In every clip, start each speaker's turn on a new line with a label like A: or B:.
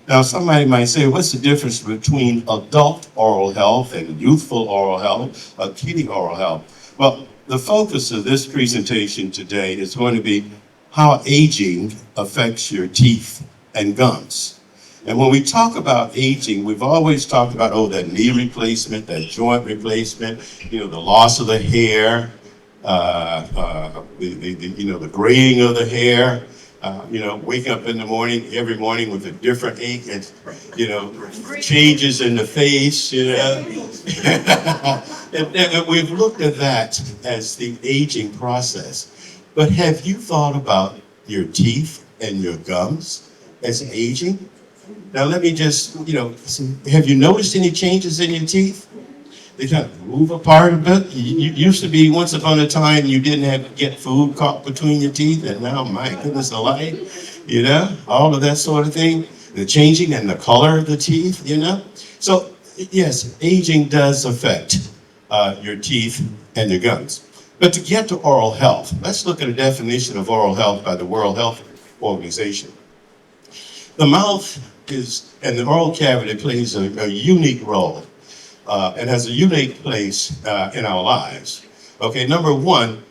A: Now, somebody might say, what's the difference between adult oral health and youthful oral health, kiddie oral health? Well, the focus of this presentation today is going to be how aging affects your teeth and gums. And when we talk about aging, we've always talked about, oh, that knee replacement, that joint replacement, the loss of the hair, the graying of the hair, wake up in the morning, every morning with a different ache and, changes in the face, and we've looked at that as the aging process. But have you thought about your teeth and your gums as aging? Now, let me just, have you noticed any changes in your teeth? They kind of move apart a bit. You used to be, once upon a time, you didn't have to get food caught between your teeth, and now, my goodness alive, all of that sort of thing. The changing and the color of the teeth, So, yes, aging does affect your teeth and your gums. But to get to oral health, let's look at a definition of oral health by the World Health Organization. The mouth and the oral cavity plays a unique role and has a unique place in our lives. Okay, number one,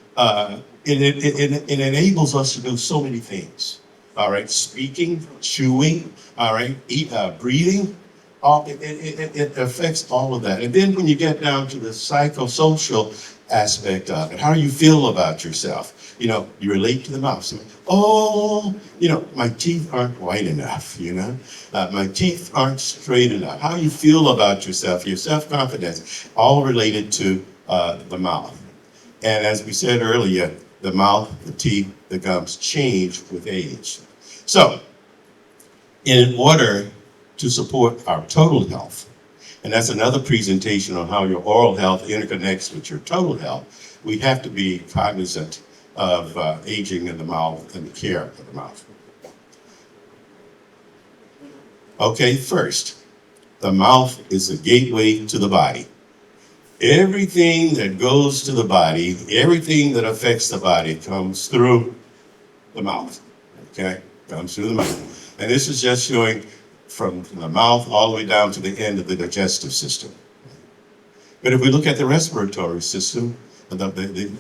A: it enables us to do so many things. All right, speaking, chewing, all right, breathing, it affects all of that. And then when you get down to the psychosocial aspect of it, how do you feel about yourself? You relate to the mouth. So, oh, my teeth aren't white enough, my teeth aren't straight enough. How you feel about yourself, your self-confidence, all related to the mouth. And as we said earlier, the mouth, the teeth, the gums change with age. So, in order to support our total health, and that's another presentation on how your oral health interconnects with your total health, we have to be cognizant of aging in the mouth and the care of the mouth. Okay, first, the mouth is a gateway to the body. Everything that goes to the body, everything that affects the body comes through the mouth, okay? Comes through the mouth. And this is just showing from the mouth all the way down to the end of the digestive system. But if we look at the respiratory system, the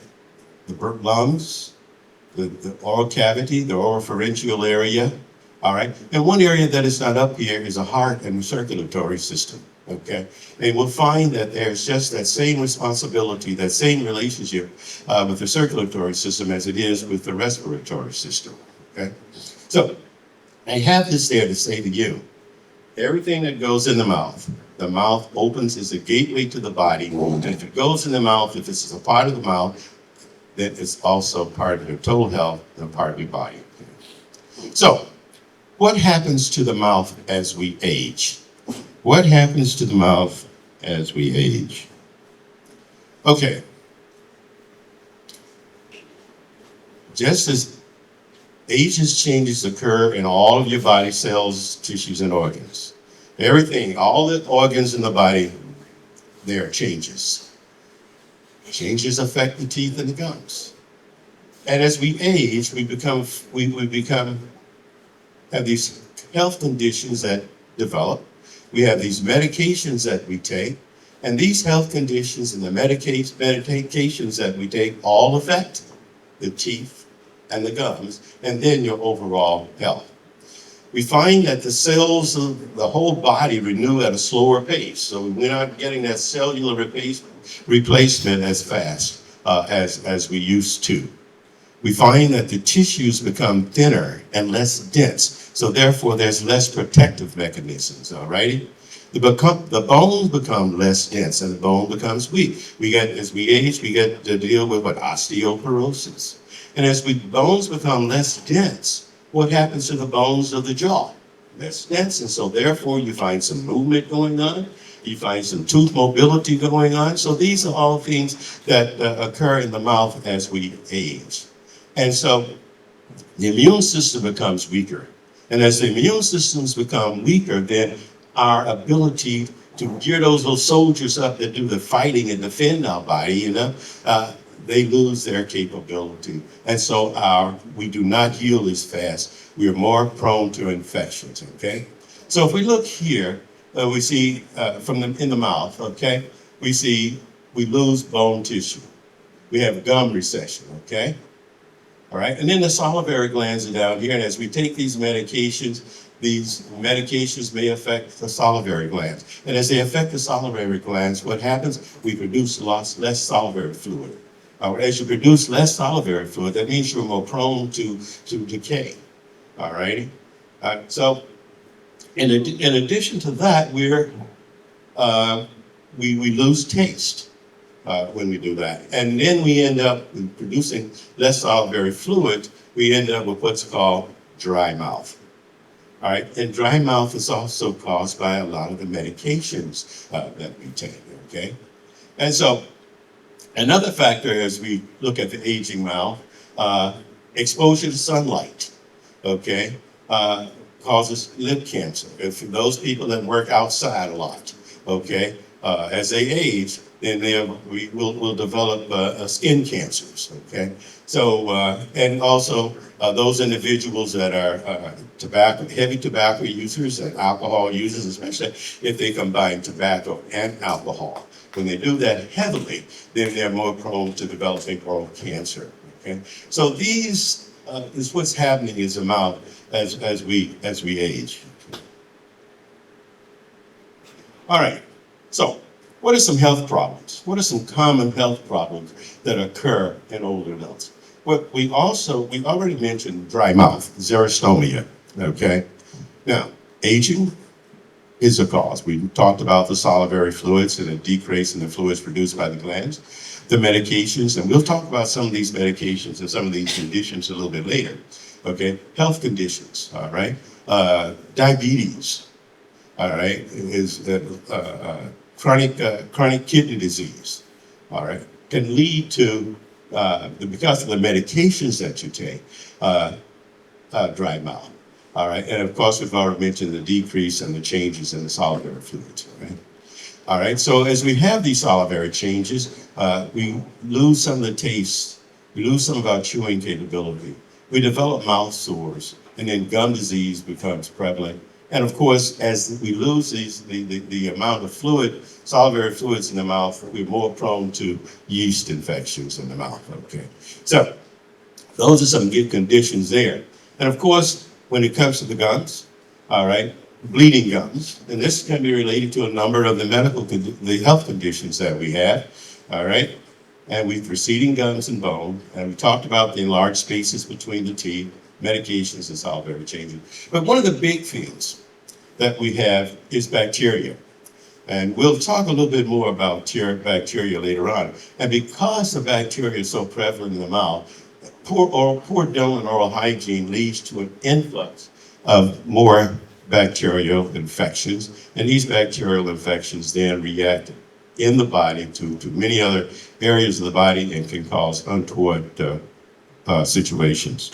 A: lungs, the oral cavity, the oropharyngeal area, all right? And one area that is not up here is the heart and the circulatory system, okay? And we'll find that there's just that same responsibility, that same relationship with the circulatory system as it is with the respiratory system, okay? So I have this there to say to you, everything that goes in the mouth opens as a gateway to the body. And if it goes in the mouth, if this is a part of the mouth, then it's also part of your total health and part of your body. So, what happens to the mouth as we age? What happens to the mouth as we age? Okay. Just as ages changes occur in all of your body cells, tissues, and organs. Everything, all the organs in the body, there are changes. Changes affect the teeth and the gums. And as we age, we have these health conditions that develop. We have these medications that we take. And these health conditions and the medications that we take all affect the teeth and the gums, and then your overall health. We find that the cells of the whole body renew at a slower pace, so we're not getting that cellular replacement as fast as we used to. We find that the tissues become thinner and less dense, so therefore there's less protective mechanisms, all righty? The bones become less dense and the bone becomes weak. As we age, we get to deal with osteoporosis. And as bones become less dense, what happens to the bones of the jaw? Less dense, and so therefore you find some movement going on. You find some tooth mobility going on. So these are all things that occur in the mouth as we age. And so the immune system becomes weaker. And as the immune systems become weaker, then our ability to gear those little soldiers up that do the fighting and defend our body, they lose their capability. And so we do not heal as fast. We are more prone to infections, okay? So if we look here, we see in the mouth, okay? We lose bone tissue. We have gum recession, okay? All right, and then the salivary glands are down here, and as we take these medications may affect the salivary glands. And as they affect the salivary glands, what happens? We produce less salivary fluid. As you produce less salivary fluid, that means you're more prone to decay. All righty? So, in addition to that, we lose taste. When we do that. And then we end up producing less salivary fluid. We end up with what's called dry mouth. All right, and dry mouth is also caused by a lot of the medications that we take, okay? And so another factor as we look at the aging mouth, exposure to sunlight, okay, causes lip cancer. If those people that work outside a lot, okay, as they age, then we'll develop skin cancers, okay? So, and also those individuals that are heavy tobacco users and alcohol users, especially if they combine tobacco and alcohol. When they do that heavily, then they're more prone to developing oral cancer, okay? So these is what's happening in the mouth as we age. All right, so what are some health problems? What are some common health problems that occur in older adults? Well, we already mentioned dry mouth, xerostomia, okay? Now, aging is a cause. We talked about the salivary fluids and a decrease in the fluids produced by the glands, the medications, and we'll talk about some of these medications and some of these conditions a little bit later, okay? Health conditions, all right? Diabetes, all right, is chronic kidney disease, all right, can lead to, because of the medications that you take, dry mouth, all right? And of course, we've already mentioned the decrease and the changes in the salivary fluids, all right? All right, so as we have these salivary changes, we lose some of the taste, we lose some of our chewing capability, we develop mouth sores, and then gum disease becomes prevalent. And of course, as we lose the amount of fluid, salivary fluids in the mouth, we're more prone to yeast infections in the mouth, okay? So those are some good conditions there. And of course, when it comes to the gums, all right, bleeding gums, and this can be related to a number of the health conditions that we have, all right? And we've receding gums and bone, and we talked about the enlarged spaces between the teeth, medications and salivary changes. But one of the big things that we have is bacteria. And we'll talk a little bit more about bacteria later on. And because the bacteria is so prevalent in the mouth, poor dental and oral hygiene leads to an influx of more bacterial infections. And these bacterial infections then react in the body to many other areas of the body and can cause untoward situations.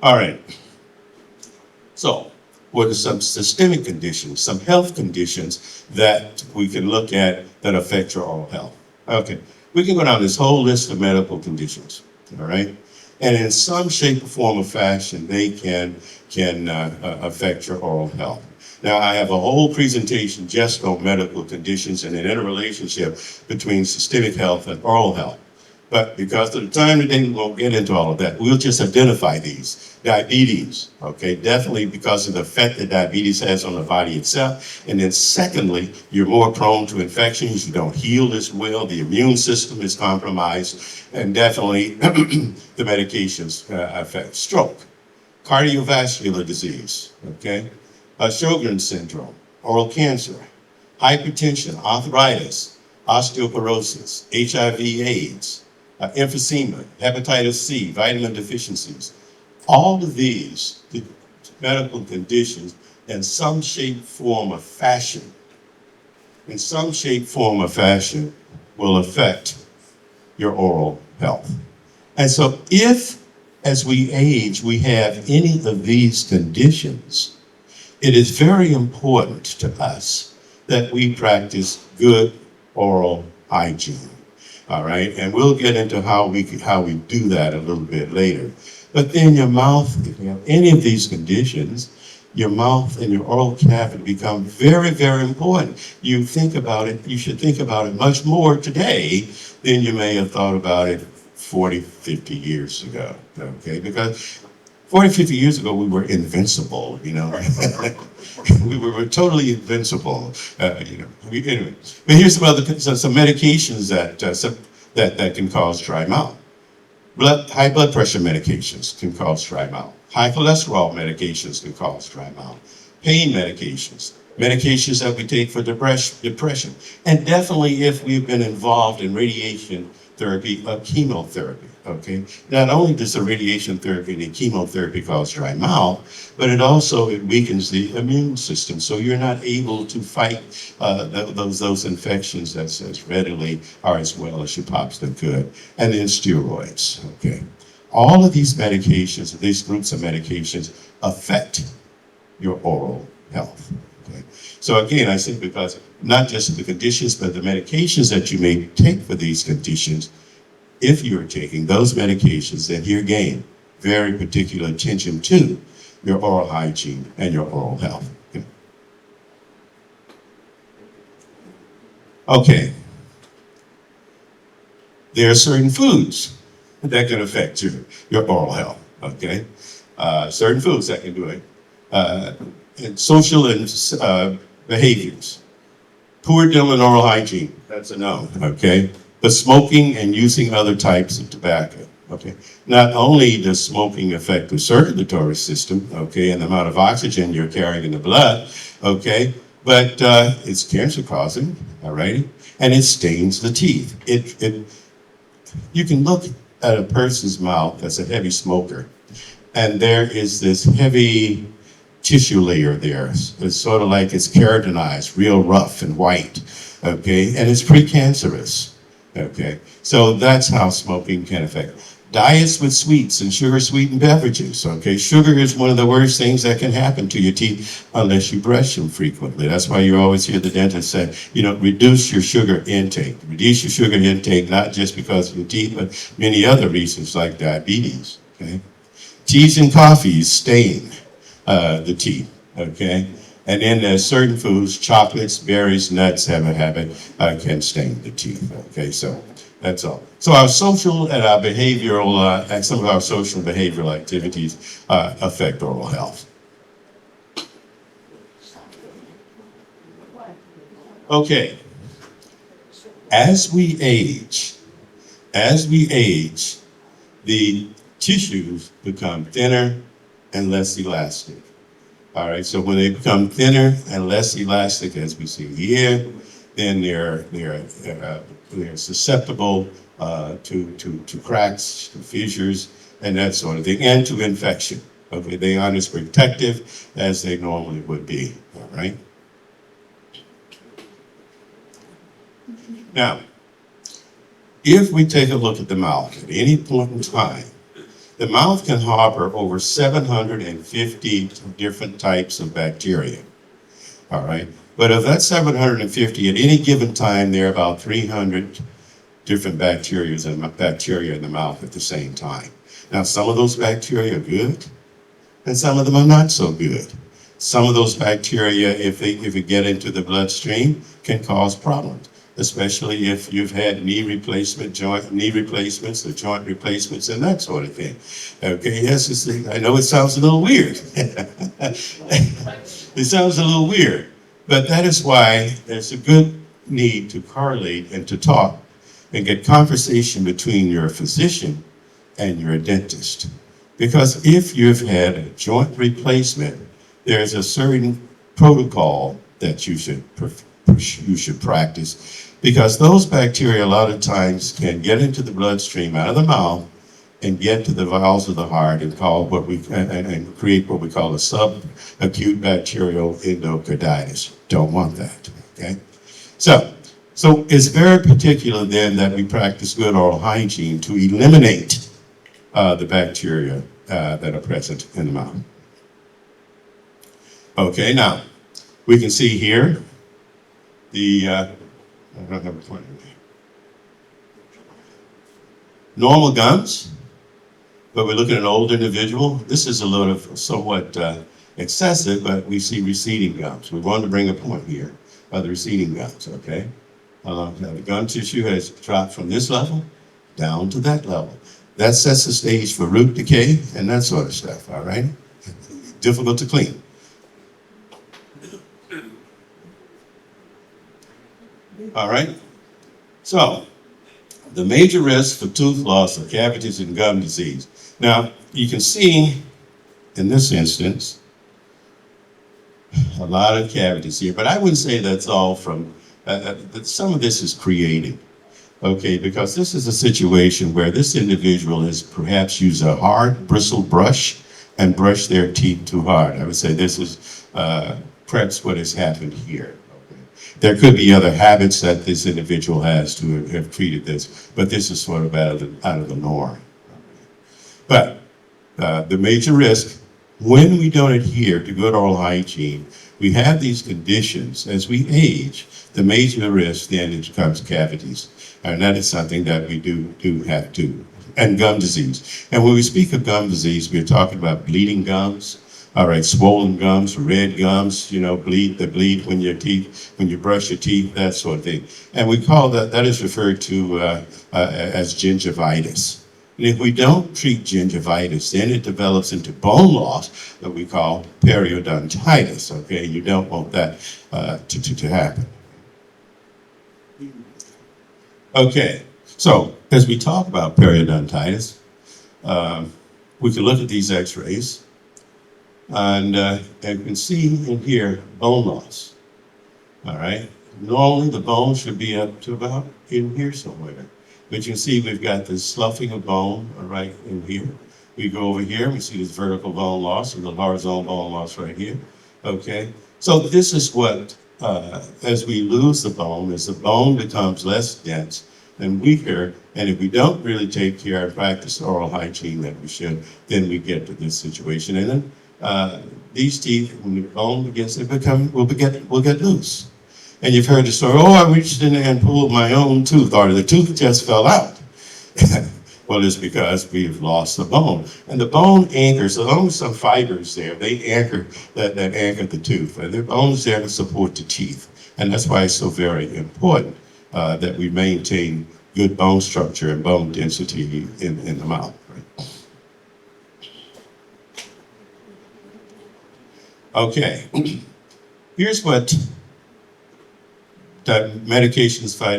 A: All right. So, what are some systemic conditions, some health conditions that we can look at that affect your oral health? Okay. We can go down this whole list of medical conditions. All right. And in some shape or form or fashion, they can affect your oral health. Now, I have a whole presentation just on medical conditions and an interrelationship between systemic health and oral health. But because of the time today, we won't get into all of that. We'll just identify these. Diabetes, okay, definitely because of the effect that diabetes has on the body itself. And then secondly, you're more prone to infections. You don't heal as well. The immune system is compromised. And definitely the medications affect stroke, cardiovascular disease, okay, Sjogren's syndrome, oral cancer, hypertension, arthritis, osteoporosis, HIV/AIDS, emphysema, hepatitis C, vitamin deficiencies. All of these medical conditions in some shape, form, or fashion, will affect your oral health. And so if, as we age, we have any of these conditions, it is very important to us that we practice good oral hygiene. All right, and we'll get into how we do that a little bit later. But then your mouth, if you have any of these conditions, your mouth and your oral cavity become very, very important. You think about it, you should think about it much more today than you may have thought about it 40, 50 years ago, okay? Because 40, 50 years ago, we were invincible, you know. We were totally invincible, you know. Anyway, but here's some medications that can cause dry mouth. High blood pressure medications can cause dry mouth. High cholesterol medications can cause dry mouth. Pain medications, medications that we take for depression, and definitely if we've been involved in radiation therapy or chemotherapy, okay? Not only does the radiation therapy and the chemotherapy cause dry mouth, but it weakens the immune system, so you're not able to fight those infections as readily or as well as you possibly could. And then steroids, okay? All of these medications, these groups of medications affect your oral health. Okay? So again, I say because not just the conditions, but the medications that you may take for these conditions, if you're taking those medications, then here again, very particular attention to your oral hygiene and your oral health. Okay. There are certain foods that can affect your oral health, okay? Certain foods that can do it. And social and behaviors. Poor dental and oral hygiene, that's a no, okay? But smoking and using other types of tobacco, okay? Not only does smoking affect the circulatory system, okay, and the amount of oxygen you're carrying in the blood, okay, but it's cancer causing, all right? And it stains the teeth. You can look at a person's mouth that's a heavy smoker, and there is this heavy tissue layer there. It's sort of like it's keratinized, real rough and white, okay? And it's precancerous, okay? So that's how smoking can affect. Diets with sweets and sugar-sweetened beverages, okay? Sugar is one of the worst things that can happen to your teeth unless you brush them frequently. That's why you always hear the dentist say, you know, reduce your sugar intake. Reduce your sugar intake, not just because of your teeth, but many other reasons like diabetes, okay? Teas and coffees stain the teeth, okay? And then there's certain foods, chocolates, berries, nuts have a habit, can stain the teeth, okay? So that's all. So our social and our behavioral, and some of our social and behavioral activities affect oral health. Okay. As we age, the tissues become thinner and less elastic. All right, so when they become thinner and less elastic, as we see here, then they're susceptible to cracks, to fissures, and that sort of thing, and to infection. Okay, they aren't as protective as they normally would be. All right. Now, if we take a look at the mouth at any point in time, the mouth can harbor over 750 different types of bacteria, all right? But of that 750, at any given time, there are about 300 different bacteria in the mouth at the same time. Now, some of those bacteria are good, and some of them are not so good. Some of those bacteria, if it get into the bloodstream, can cause problems, especially if you've had knee replacements, or joint replacements, and that sort of thing. Okay, yes, I know it sounds a little weird. It sounds a little weird, but that is why there's a good need to correlate and to talk and get conversation between your physician and your dentist. Because if you've had a joint replacement, there's a certain protocol that you should practice, because those bacteria a lot of times can get into the bloodstream out of the mouth and get to the valves of the heart and create what we call a subacute bacterial endocarditis. Don't want that, okay? So it's very particular then that we practice good oral hygiene to eliminate the bacteria that are present in the mouth. Okay, now we can see here I don't have a point. Normal gums, but we're looking at an older individual. This is a little somewhat excessive, but we see receding gums. We want to bring a point here of the receding gums, okay? Now the gum tissue has dropped from this level down to that level. That sets the stage for root decay and that sort of stuff, all right? Difficult to clean. All right? So, the major risks for tooth loss are cavities and gum disease. Now, you can see in this instance a lot of cavities here, but I wouldn't say that's all from, some of this is created, okay, because this is a situation where this individual has perhaps used a hard bristle brush and brushed their teeth too hard. I would say this is perhaps what has happened here. There could be other habits that this individual has to have treated this, but this is sort of out of the norm. But the major risk, when we don't adhere to good oral hygiene, we have these conditions as we age. The major risk then becomes cavities, and that is something that we do have to. And gum disease. And when we speak of gum disease, we're talking about bleeding gums. All right, swollen gums, red gums, bleed when you brush your teeth, that sort of thing. And we call that is referred to as gingivitis. And if we don't treat gingivitis, then it develops into bone loss that we call periodontitis, okay? You don't want that to happen. Okay, so as we talk about periodontitis, we can look at these x-rays. And you can see in here bone loss. All right. Normally the bone should be up to about in here somewhere. But you can see we've got this sloughing of bone right in here. We go over here, we see this vertical bone loss and the horizontal bone loss right here. Okay. So this is what, as we lose the bone, as the bone becomes less dense and weaker, and if we don't really take care and practice oral hygiene that we should, then we get to this situation. And then these teeth, when the bone begins to will get loose. And you've heard the story, oh, I reached in there and pulled my own tooth, or the tooth just fell out. Well, it's because we've lost the bone. And the bone anchors, as long as some fibers there, they anchor, that anchor the tooth. And the bone's there to support the teeth. And that's why it's so very important that we maintain good bone structure and bone density in the mouth. Right? Okay, here's what medications for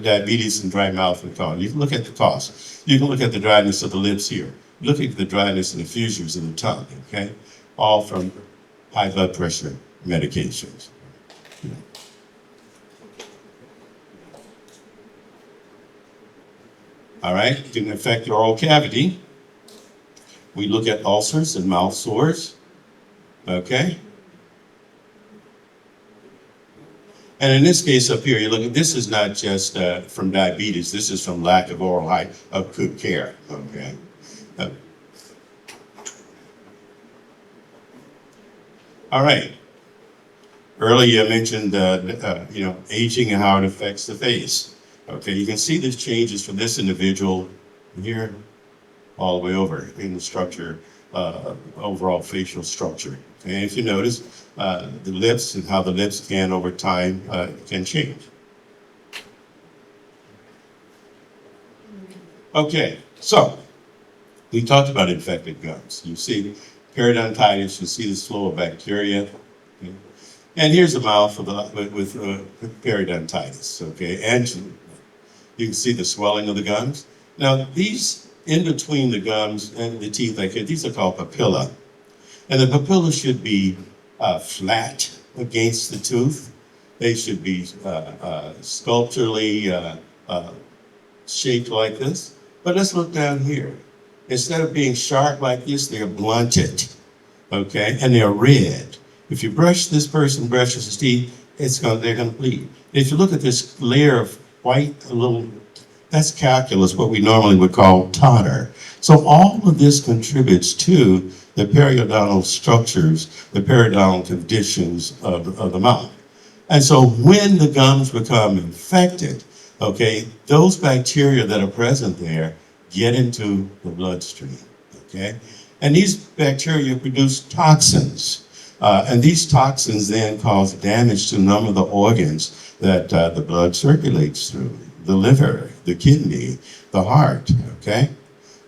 A: diabetes and dry mouth would cost. You can look at the cost. You can look at the dryness of the lips here. Look at the dryness and the fissures in the tongue, okay? All from high blood pressure medications. All right, it can affect your oral cavity. We look at ulcers and mouth sores. Okay? And in this case up here, you look at, this is not just from diabetes, this is from lack of of good care, okay? All right. Earlier I mentioned, aging and how it affects the face. Okay, you can see these changes from this individual here all the way over in the structure, overall facial structure. And if you notice, the lips and how the lips can over time can change. Okay, so we talked about infected gums. You see periodontitis, you see this flow of bacteria. Okay? And here's the mouth with periodontitis, okay? And you can see the swelling of the gums. Now, these in between the gums and the teeth, like here, these are called papilla. And the papilla should be flat against the tooth. They should be sculpturally shaped like this. But let's look down here. Instead of being sharp like this, they're blunted, okay? And they're red. If you brush, this person brushes his teeth, they're gonna bleed. If you look at this layer of white, that's calculus, what we normally would call tartar. So all of this contributes to the periodontal structures, the periodontal conditions of the mouth. And so when the gums become infected, okay, those bacteria that are present there get into the bloodstream, okay? And these bacteria produce toxins. And these toxins then cause damage to a number of the organs that the blood circulates through, the liver, the kidney, the heart, okay?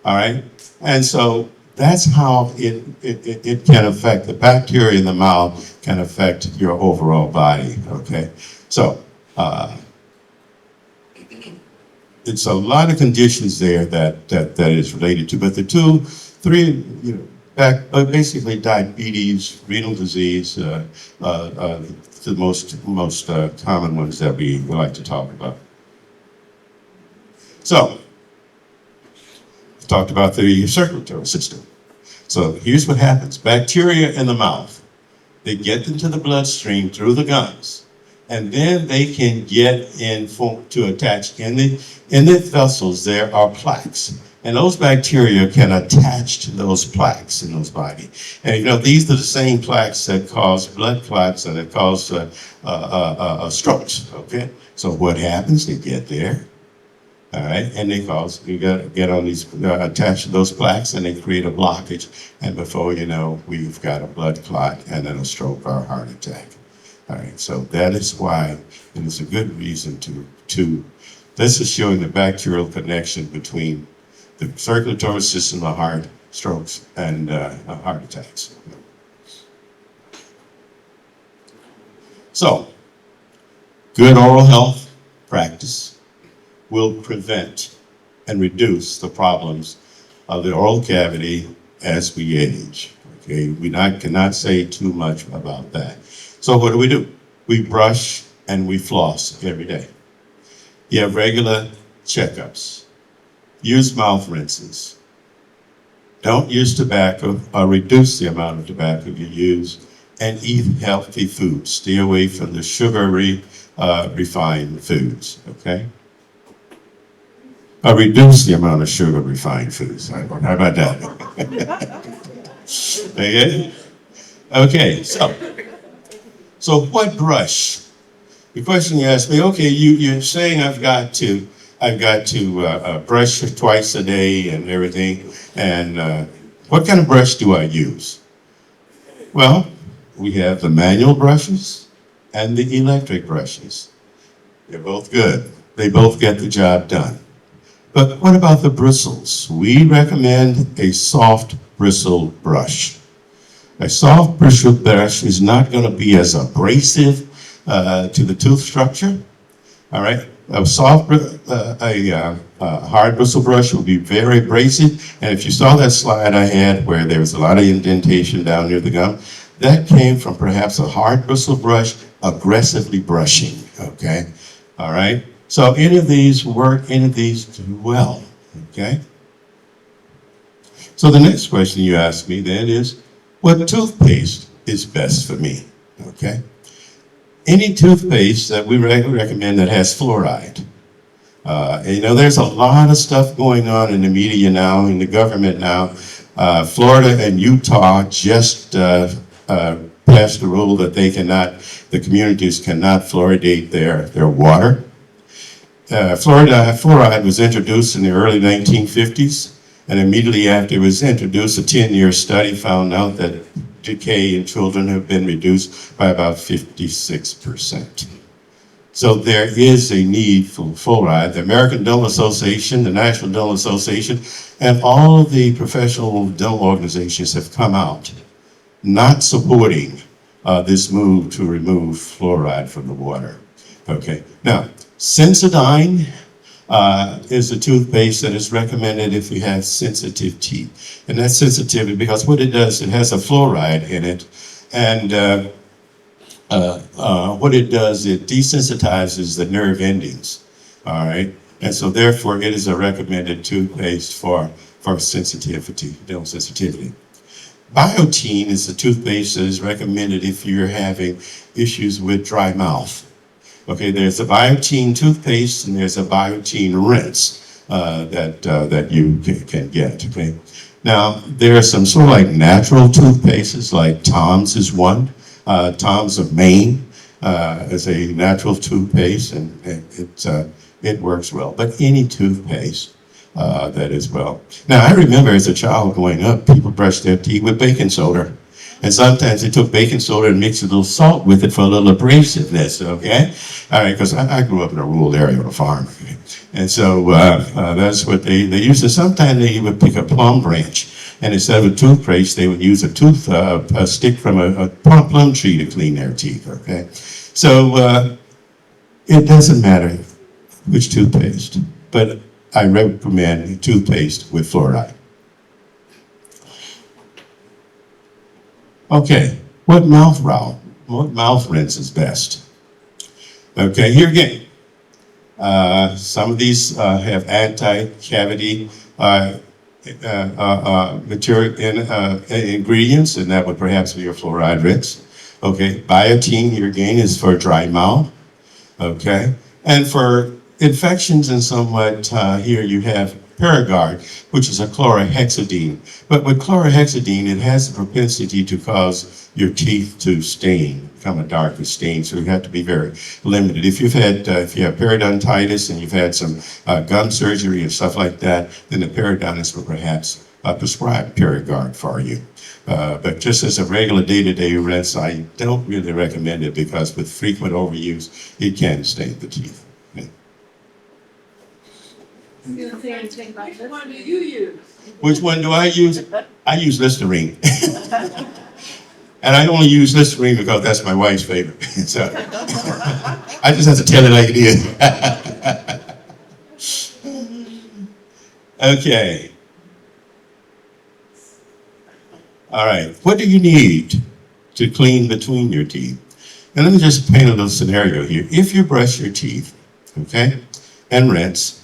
A: All right? And so that's how it can affect, the bacteria in the mouth can affect your overall body, okay? So, it's a lot of conditions there that is related to, but three, basically diabetes, renal disease, the most common ones that we like to talk about. So, we've talked about the circulatory system. So here's what happens. Bacteria in the mouth, they get into the bloodstream through the gums, and then they can get to attach in the vessels. There are plaques, and those bacteria can attach to those plaques in those body. And these are the same plaques that cause blood clots and that cause strokes. Okay, so what happens? They get there. All right, and you got to get on these, attached to those plaques, and they create a blockage. And before you know, we've got a blood clot and then a stroke or a heart attack. All right, so that is why it is a good reason to this is showing the bacterial connection between the circulatory system, the heart, strokes, and heart attacks. So, good oral health practice will prevent and reduce the problems of the oral cavity as we age. Okay, we cannot say too much about that. So what do? We brush and we floss every day. You have regular checkups. Use mouth rinses. Don't use tobacco or reduce the amount of tobacco you use, and eat healthy foods. Stay away from the sugary, refined foods, okay? Reduce the amount of sugar refined foods. How about that? Okay, so what brush? The question you asked me, okay, you're saying I've got to brush twice a day and everything, and what kind of brush do I use? Well, we have the manual brushes and the electric brushes. They're both good. They both get the job done. But what about the bristles? We recommend a soft bristle brush. A soft bristle brush is not going to be as abrasive to the tooth structure. All right, a hard bristle brush will be very abrasive. And if you saw that slide I had where there was a lot of indentation down near the gum, that came from perhaps a hard bristle brush aggressively brushing. Okay, all right. So any of these work, any of these do well, okay? So the next question you ask me then is, what toothpaste is best for me, okay? Any toothpaste that we recommend that has fluoride. There's a lot of stuff going on in the media now, in the government now. Florida and Utah just passed a rule that the communities cannot fluoridate their water. Fluoride was introduced in the early 1950s, and immediately after it was introduced, a 10-year study found out that decay in children have been reduced by about 56%. So there is a need for fluoride. The American Dental Association, the National Dental Association, and all of the professional dental organizations have come out not supporting this move to remove fluoride from the water. Okay, now, Sensodyne is a toothpaste that is recommended if you have sensitive teeth. And that's sensitivity because what it does, it has a fluoride in it. And what it does, it desensitizes the nerve endings. All right. And so therefore it is a recommended toothpaste for sensitivity, dental sensitivity. Biotine is a toothpaste that is recommended if you're having issues with dry mouth. Okay, there's a Biotine toothpaste and there's a Biotine rinse that you can get. Okay, now there are some sort of like natural toothpastes, like Tom's is one. Tom's of Maine. as a natural toothpaste, and it works well. But any toothpaste that is well. Now, I remember as a child growing up, people brushed their teeth with baking soda. And sometimes they took baking soda and mixed a little salt with it for a little abrasiveness, okay? All right, because I grew up in a rural area on a farm. Okay? And so that's what they used. And sometimes they would pick a plum branch, and instead of a toothpaste, they would use a stick from a plum tree to clean their teeth, okay? So it doesn't matter which toothpaste, but I recommend toothpaste with fluoride. Okay, what mouth rinse is best? Okay, here again. Some of these have anti-cavity material ingredients, and that would perhaps be your fluoride rinse. Okay, biotin here again is for dry mouth. Okay, and for infections and somewhat here you have Paragard, which is a chlorhexidine. But with chlorhexidine, it has the propensity to cause your teeth to stain, become a darker stain. So you have to be very limited. If you have periodontitis and you've had some gum surgery and stuff like that, then the periodontist will perhaps prescribe Paragard for you. But just as a regular day-to-day rinse, I don't really recommend it because with frequent overuse, it can stain the teeth.
B: Which one do you use?
A: Which one do I use? I use Listerine. And I only use Listerine because that's my wife's favorite. So I just have to tell it like it is. Okay. All right. What do you need to clean between your teeth? And let me just paint a little scenario here. If you brush your teeth, okay, and rinse,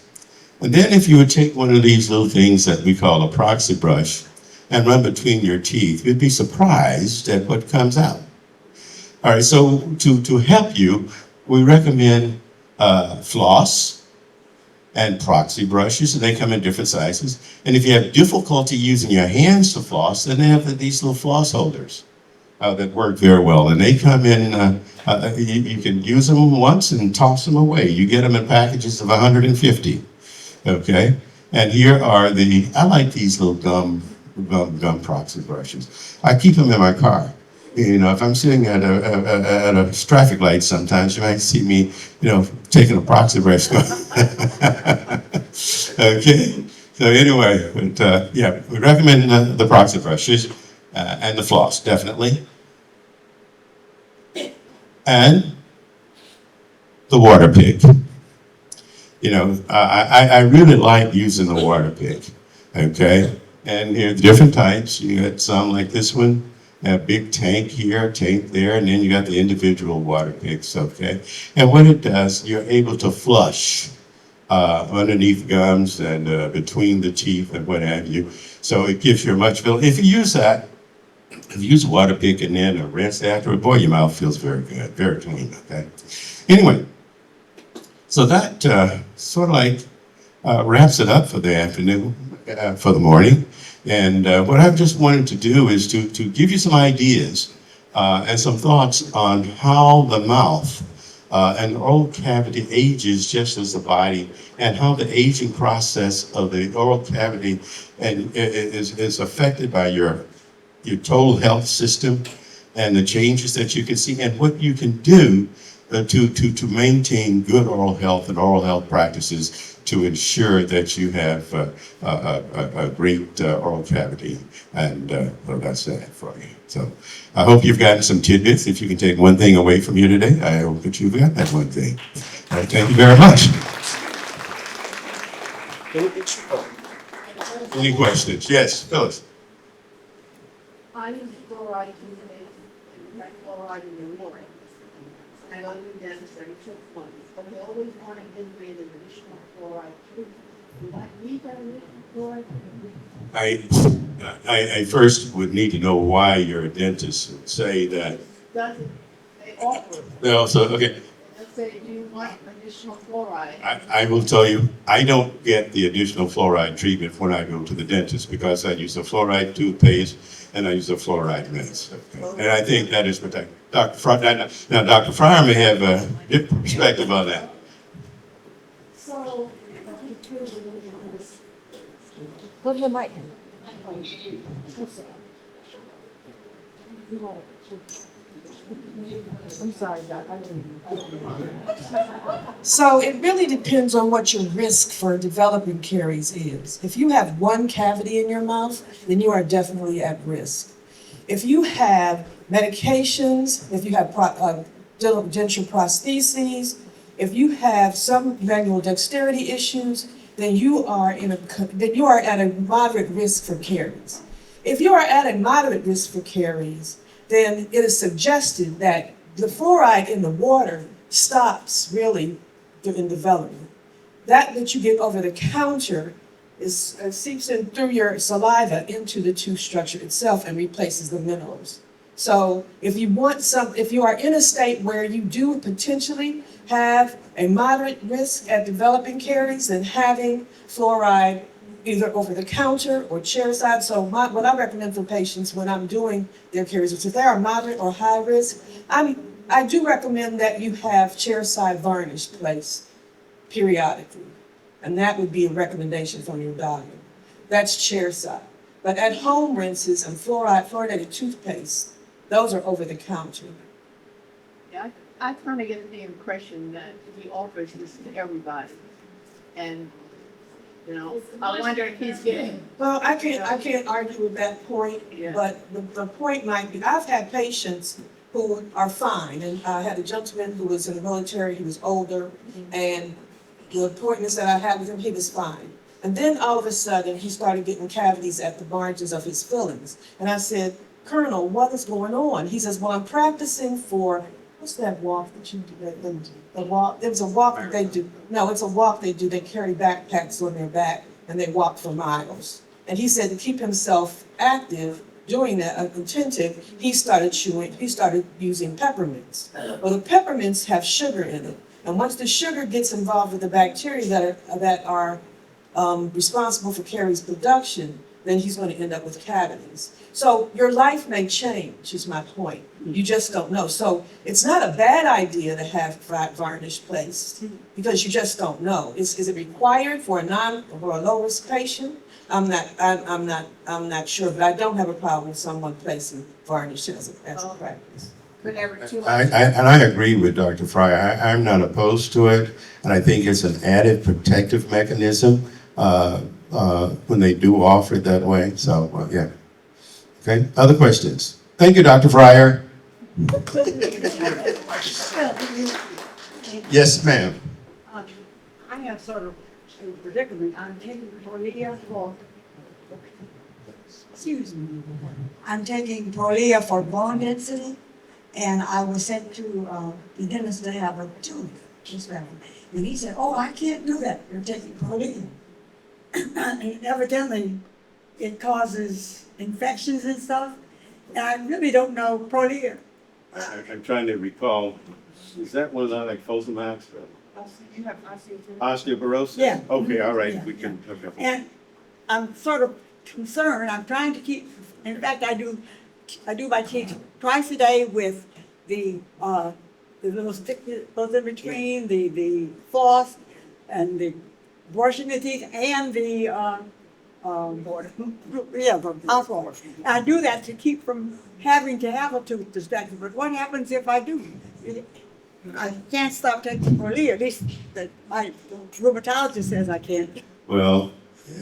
A: and then if you would take one of these little things that we call a proxy brush and run between your teeth, you'd be surprised at what comes out. All right, so to help you, we recommend floss and proxy brushes, and they come in different sizes. And if you have difficulty using your hands to floss, then they have these little floss holders that work very well. And they come in, you can use them once and toss them away. You get them in packages of 150. Okay, and here are I like these little gum proxy brushes. I keep them in my car. You know, if I'm sitting at a traffic light sometimes, you might see me, taking a proxy brush. Okay, so anyway, but, yeah, we recommend the proxy brushes and the floss, definitely. And the water pick. I really like using the water pick, okay? And here are different types. You got some like this one, a big tank here, tank there, and then you got the individual water picks, okay? And what it does, you're able to flush underneath gums and between the teeth and what have you. So it gives you a much feel. If you use that, if you use a water pick and then a rinse afterward, boy, your mouth feels very good, very clean, okay? Anyway. So that sort of like wraps it up for the afternoon, for the morning. And what I've just wanted to do is to give you some ideas and some thoughts on how the mouth and the oral cavity ages just as the body, and how the aging process of the oral cavity is affected by your total health system and the changes that you can see and what you can do to maintain good oral health and oral health practices to ensure that you have a great oral cavity. And well, that's that for you. So I hope you've gotten some tidbits. If you can take one thing away from here today, I hope that you've got that one thing. All right, thank you very much. Any questions? Yes, Phyllis.
B: I use fluoride in the fluoride in the morning. I go to the dentist every 6 months, but they always want to give me an additional fluoride treatment. Do I need that additional fluoride?
A: I first would need to know why your dentist would say that.
B: Doesn't, they offer it.
A: They also, okay.
B: Let's say, do you want additional fluoride?
A: I will tell you, I don't get the additional fluoride treatment when I go to the dentist because I use a fluoride toothpaste and I use a fluoride rinse. Okay. And I think that is protected. Dr. Fryer, now Dr. Fryer may have a different perspective on that.
B: So,
C: Go to the mic. I'm sorry, Doc. So it really depends on what your risk for developing caries is. If you have one cavity in your mouth, then you are definitely at risk. If you have medications, if you have dental prostheses, if you have some manual dexterity issues, then you are at a moderate risk for caries. If you are at a moderate risk for caries, then it is suggested that the fluoride in the water stops really in development. That you get over the counter seeps in through your saliva into the tooth structure itself and replaces the minerals. So if you are in a state where you do potentially have a moderate risk at developing caries, then having fluoride either over the counter or chairside. So what I recommend for patients when I'm doing their caries, if they are moderate or high risk, I do recommend that you have chairside varnish placed periodically. And that would be a recommendation from your doctor. That's chairside. But at home rinses and fluoridated toothpaste, those are over the counter.
B: yeah, I kind of get the impression that he offers this to everybody. And, you know, I wonder if he's getting,
C: Well, I can't argue with that point,
B: Yeah.
C: but the point might be, I've had patients who are fine, and I had a gentleman who was in the military, he was older, and the appointments that I had with him, he was fine. And then all of a sudden, he started getting cavities at the margins of his fillings. And I said, Colonel, what is going on? He says, well, I'm practicing for, what's that walk that you do? The walk, there's a walk that they do. No, it's a walk they do. They carry backpacks on their back and they walk for miles. And he said to keep himself active, doing that, attentive, he started using peppermints. Well, the peppermints have sugar in it. And once the sugar gets involved with the bacteria that are responsible for caries production, then he's going to end up with cavities. So your life may change, is my point. You just don't know. So it's not a bad idea to have varnish placed because you just don't know. Is it required for a low risk patient? I'm not sure, but I don't have a problem with someone placing varnish as a practice.
A: I agree with Dr. Fryer. I'm not opposed to it, and I think it's an added protective mechanism when they do offer it that way. So, yeah. Okay, other questions? Thank you, Dr. Fryer. Yes, ma'am.
D: I have sort of a predicament. I'm taking Prolia for, excuse me, I'm taking Prolia for bone density, and I was sent to the dentist to have a tooth extraction. And he said, oh, I can't do that. You're taking Prolia. And evidently, it causes infections and stuff. And I really don't know Prolia.
A: I'm trying to recall, is that one of the like Fosamax?
D: You have
A: Osteoporosis?
D: Yeah.
A: Okay, all right,
D: Yeah,
A: we can, okay.
D: And I'm sort of concerned, I'm trying to keep, in fact, I do my teeth twice a day with the little stick that goes in between, the floss, and the brushing the teeth, and the, the mouthwash. I do that to keep from having to have a tooth extraction, but what happens if I do? I can't stop taking Prolia, at least that my rheumatologist says I can't.
A: Well,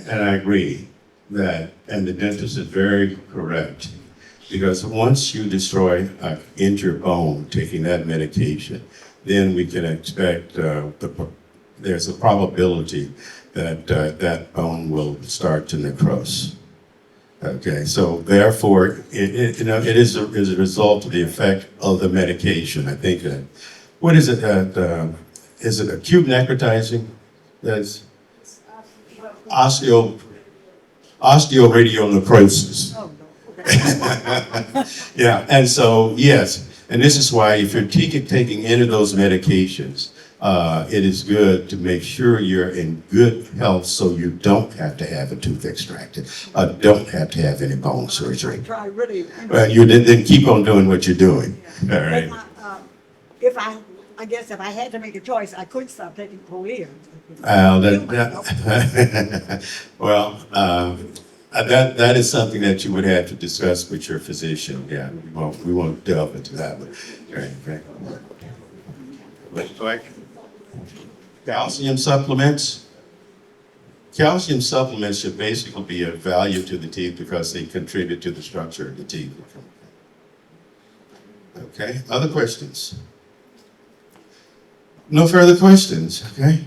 A: and I agree that, and the dentist is very correct, because once you destroy an injured bone, taking that medication, then we can expect, there's a probability that that bone will start to necrose. Okay, so therefore, it is a result of the effect of the medication. I think what is it? Is it acute necrotizing? That's osteoradionecrosis.
D: Oh, no. Okay.
A: Yeah, and so yes, and this is why if you're taking any of those medications, it is good to make sure you're in good health so you don't have to have a tooth extracted, don't have to have any bone surgery.
D: Try really.
A: Well, you then keep on doing what you're doing. All right.
D: If I guess if I had to make a choice, I could stop taking Prolia.
A: Well, that is something that you would have to discuss with your physician. Yeah, we won't delve into that one. Right. Like calcium supplements. Calcium supplements should basically be of value to the teeth because they contribute to the structure of the teeth. Okay, other questions? No further questions, okay?